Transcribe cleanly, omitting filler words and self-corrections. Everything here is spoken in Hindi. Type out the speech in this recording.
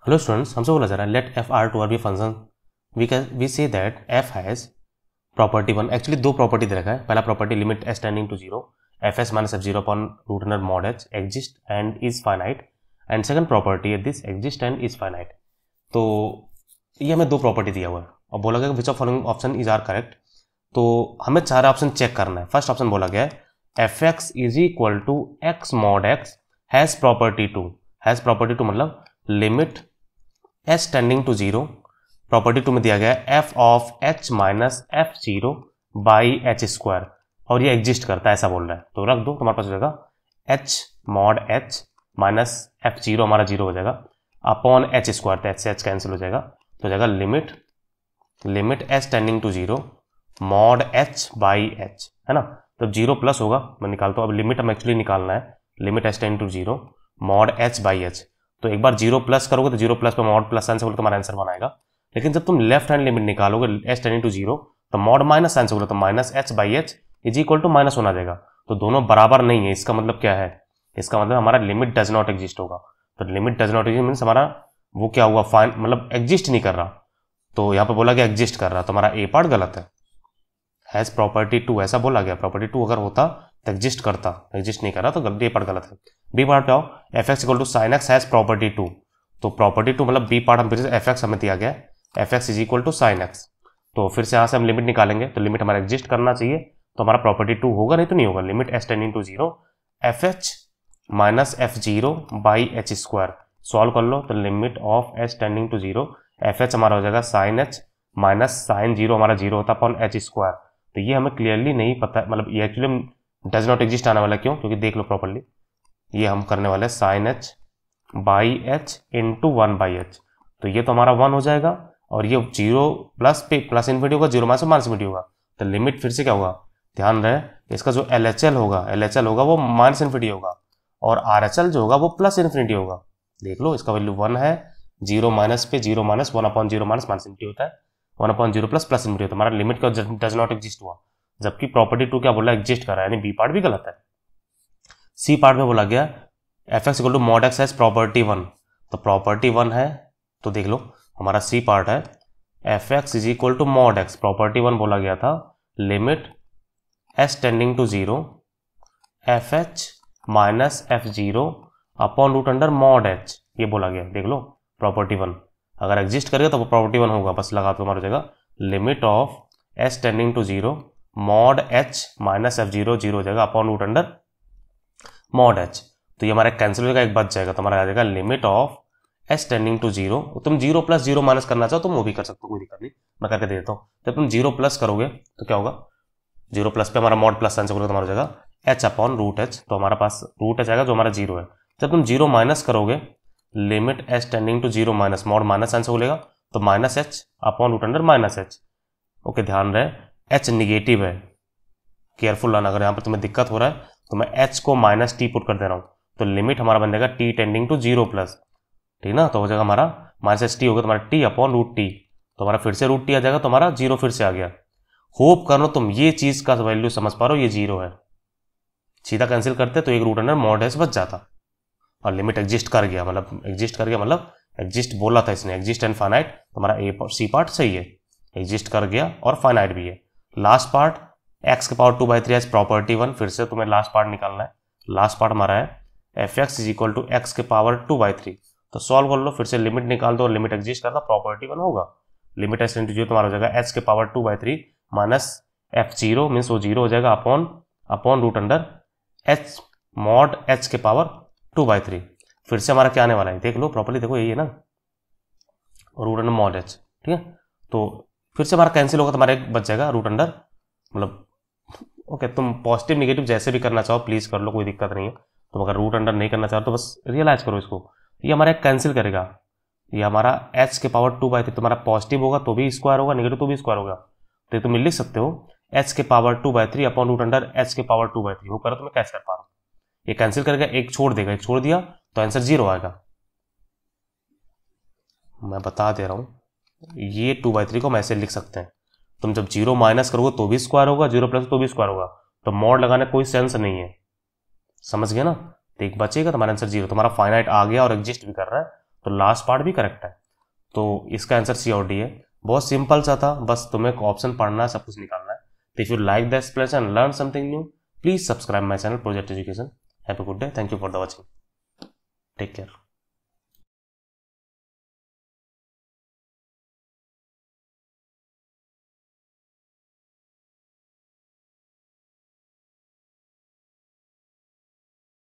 हेलो स्टूडेंट्स, हमसे बोला जा रहा है let f r to r be function we say that f has property one. Actually दो प्रॉपर्टी दे रखा है। पहला property limit S tending to zero f s minus F zero upon root under mod h exist and is finite, and second property है this exist and is finite. तो ये हमें दो प्रॉपर्टी दिया हुआ है और बोला गया which of following option is are correct. तो हमें चार ऑप्शन चेक करना है। फर्स्ट ऑप्शन बोला गया है f x is equal to x mod x has property two. Has property two मतलब limit S tending to zero, property two में दिया गया है f of h minus F zero by H square, और ये एग्जिस्ट करता है ऐसा बोल रहा है। तो रख दो, तुम्हारे पास हो जाएगा H mod H minus F zero, हमारा जीरो हो जाएगा, अपॉन एच स्क्वायर, तो एच से एच कैंसिल हो जाएगा, तो हो जाएगा limit S tending to zero mod H by H, है ना। तो जीरो प्लस होगा, मैं निकालता हूँ। अब लिमिट हम एक्चुअली निकालना है, limit S tending to zero mod H by H. तो एक बार जीरो प्लस करोगे तो जीरो प्लस पे मॉड प्लस साइन से बोले तुम्हारा आंसर बनाएगा। लेकिन जब तुम लेफ्ट हैंड लिमिट निकालोगे एच टेंडिंग टू जीरो तो मॉड माइनस साइन से बोले तो minus H by H is equal to minus होना जाएगा। तो दोनों बराबर नहीं है। इसका मतलब क्या है? इसका मतलब हमारा लिमिट डज नॉट एग्जिस्ट होगा। तो limit does not exist means हमारा वो क्या हुआ, फाइन मतलब एग्जिस्ट नहीं कर रहा। तो यहाँ पे बोला गया एग्जिस्ट कर रहा, तो हमारा ए पार्ट गलत है। हैज प्रॉपर्टी टू ऐसा बोला गया, प्रॉपर्टी टू अगर होता तो एग्जिस्ट करता, एग्जिस्ट नहीं कर रहा, तो ए पार्ट गलत है। बी पार्ट पे आओ, F x equal to sine X has property two. तो प्रॉपर्टी टू मतलब बी पार्ट हम फिर से एफ एक्स हमें दिया गया, F x is equal to sine X. तो फिर से यहाँ से हम लिमिट निकालेंगे, तो लिमिट हमारा एग्जिस्ट करना चाहिए, तो हमारा प्रॉपर्टी टू होगा, नहीं तो नहीं होगा। Limit S tending to zero F H minus F zero by H square, solve कर लो। तो limit of S tending to zero F H हमारा हो जाएगा sine H minus sine zero, हमारा जीरो होता अपॉन एच स्क्वायर। तो ये हमें क्लियरली नहीं पता, मतलब ये एक्चुअली डज नॉट एग्जिस्ट आने वाला, क्यों? क्योंकि देख लो प्रॉपर्ली, ये हम करने वाले sine H by H into one by H. तो ये तो हमारा वन हो जाएगा, और ये जीरो प्लस पे प्लस इन्फिनिटी होगा, जीरो माइनस माइनस इन्फिनिटी होगा। तो लिमिट फिर से क्या होगा, ध्यान रहे, इसका जो एल एच एल होगा वो माइनस इन्फिनिटी होगा, और आर एच एल जो होगा वो प्लस इन्फिनिटी होगा। देख लो, इसका वैल्यू वन है, जीरो माइनस पे zero minus one upon zero minus minus infinity होता है, one upon zero plus plus infinity होता है। हमारा लिमिट का डज नॉट एग्जिस्ट हुआ, जबकि प्रॉपर्टी टू क्या बोला, एग्जिस्ट कर रहा है, यानी बी पार्ट भी गलत है। सी पार्ट में बोला गया F x equal to mod x has property one. तो प्रॉपर्टी वन है, तो देख लो हमारा सी पार्ट है f x is equal to mod x, property one बोला गया था limit S tending to zero F H minus F zero upon root under mod h, ये बोला गया। देख लो प्रॉपर्टी वन अगर एग्जिस्ट करेगा तो वो प्रॉपर्टी वन होगा, बस लगा तो हमारा हो जाएगा limit of S tending to zero mod H minus F zero, zero हो जाएगा upon root under mod h. तो ये हमारा कैंसिल हो जाएगा, एक बच जाएगा, तो हमारा आ जाएगा limit of S tending to zero. तुम जीरो प्लस जीरो माइनस करना चाहो तो वो भी कर सकते हो, कोई दिक्कत नहीं, मैं करके दे देता हूँ। जब तुम जीरो प्लस करोगे तो क्या होगा, जीरो प्लस पे हमारा मॉड प्लस साइन से बोलोगे तो हमारा हो जाएगा एच अपॉन रूट एच, तो हमारा पास रूट एच आएगा जो हमारा जीरो है। जब तुम जीरो माइनस करोगे limit S tending to zero minus mod minus sign से बोलेगा तो minus h upon root under minus h. Okay, ध्यान रहे एच निगेटिव है, केयरफुल रहना। अगर यहाँ पर तुम्हें दिक्कत हो रहा है तो मैं एच को माइनस टी पुट कर दे रहा हूँ, तो लिमिट हमारा बन जाएगा t tending to zero plus, ठीक ना। तो हो जाएगा हमारा माइनस एच टी होगा, तो हमारा टी अपॉन रूट टी, तो हमारा फिर से रूट टी आ जाएगा, तो हमारा जीरो फिर से आ गया। होप करो तुम ये चीज का वैल्यू समझ पा रहे हो, ये जीरो है, सीधा कैंसिल करते तो एक रूट अंडर मॉड एच बच जाता, और लिमिट एग्जिस्ट कर गया, मतलब एग्जिस्ट कर गया मतलब एग्जिस्ट बोला था इसने, एग्जिस्ट एंड फाइनाइट। तो हमारा ए सी पार्ट सही है, एग्जिस्ट कर गया और फाइनाइट भी है। लास्ट पार्ट एक्स के power two by three as property one, फिर से तुम्हें लास्ट पार्ट निकालना है। लास्ट पार्ट हमारा है f x is equal to x के पावर टू बाई थ्री, तो सॉल्व कर लो, फिर से लिमिट निकाल दो, लिमिट एग्जिस्ट करता प्रॉपर्टी वन होगा। लिमिट एस इंटू जीरो तुम्हारा हो जाएगा एच के power two by three minus F zero means वो जीरो हो जाएगा upon root under h mod h के पावर टू बाई थ्री। फिर से हमारा क्या आने वाला है, देख लो प्रॉपर्ली, देखो यही है ना, रूट अंडर मॉड एच, ठीक है। तो फिर से हमारा कैंसिल होगा, तुम्हारा एक बच जाएगा रूट अंडर, मतलब ओके, तुम पॉजिटिव निगेटिव जैसे भी करना चाहो प्लीज कर लो, कोई दिक्कत नहीं है। तुम अगर रूट अंडर नहीं करना चाहो तो बस रियलाइज करो इसको, ये हमारा एक कैंसिल करेगा, ये हमारा एच के पावर टू बाई थ्री, तुम्हारा पॉजिटिव होगा तो भी स्क्वायर होगा, निगेटिव तो भी स्क्वायर होगा, तो तुम लिख सकते हो एच के power two by three upon root under h के पावर टू बाई थ्री। वो करो तो मैं कैसे कर पा रहा हूँ, ये कैंसिल करेगा, एक छोड़ देगा, एक छोड़ दिया तो आंसर जीरो आएगा। मैं बता दे रहा हूँ, ये टू बाई थ्री को हम ऐसे लिख सकते हैं, तुम जब जीरो माइनस करोगे तो भी स्क्वायर होगा, जीरो प्लस तो भी स्क्वायर होगा, तो मॉड लगाने कोई सेंस नहीं है, समझ गया ना। तो एक बचेगा, तुम्हारा आंसर जीरो, तुम्हारा फाइनाइट आ गया और एग्जिस्ट भी कर रहा है, तो लास्ट पार्ट भी करेक्ट है। तो इसका आंसर सी और डी है। बहुत सिंपल सा था, बस तुम्हें ऑप्शन पढ़ना है, सब कुछ निकालना है। तो if you like the explanation and learn something new, please subscribe my channel project education. Have a good day, thank you for the watching, take care.